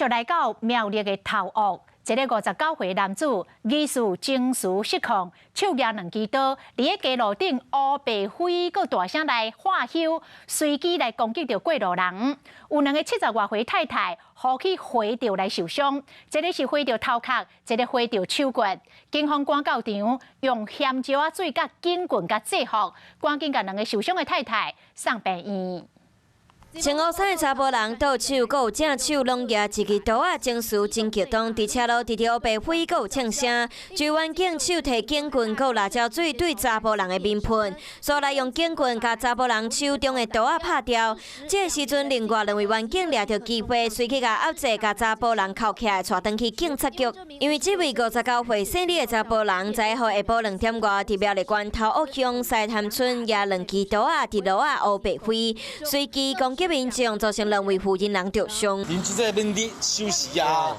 续来到苗栗的头屋，一个59岁男子疑似情绪失控，手拿2支刀，伫个街路顶乌白灰，佮大声来喊休，随机来攻击到过路人。有2个70外岁太太，互去挥着来受伤，一个是挥着头壳，一个挥着手骨。警方赶到场，用咸椒水、甲警棍、甲制服，赶紧甲2个受伤的太太送病院。 穿乌衫的查甫人倒手，佮有正手拢举一支刀仔，情绪真激动。伫车路直直乌白灰，佮有呛声。追员警手提警棍，佮有辣椒水对查甫人的面喷，所来用警棍甲查甫人手中的刀仔拍掉。这个时阵，另外2位员警掠着机会，随去甲压制，甲查甫人铐起来，带转去警察局。因为这位59岁姓李的查甫人，在后下晡2点外，伫苗栗县头屋乡西潭村举2支刀仔，伫路仔乌白灰，随机攻击民众，造成2位负责人着伤。邻居在那边休息啊，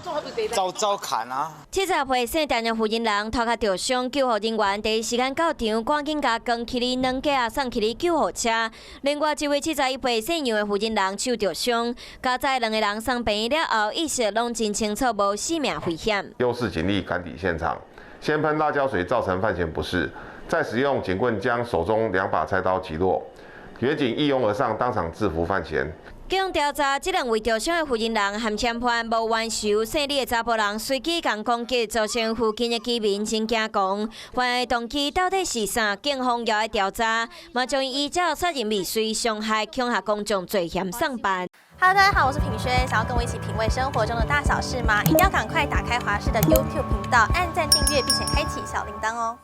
遭砍啊。70岁姓陈的负责人头壳着伤，救护人员第一时间到场，赶紧甲扛起哩2架送去哩救护车。另外一位71岁姓杨的负责人手着伤，加在2个人送病院了后，意识拢真清楚，无生命危险。优势警力赶抵现场，先喷辣椒水造成犯嫌不适，再使用警棍将手中2把菜刀击落。 远警一拥而上，当场制服犯嫌。警方调查，这2位受伤的负责人含枪判无冤仇，姓李的查甫人随机共攻击，造成附近的居民真惊慌。犯案动机到底是啥？警方也在调查，嘛将依照杀人未遂、伤害、恐吓公众罪嫌上办。 Hello， 大家好，我是品轩。想要跟我一起品味生活中的大小事吗？一定要赶快打开华视的 YouTube 频道，按赞、订阅，并且开启小铃铛哦。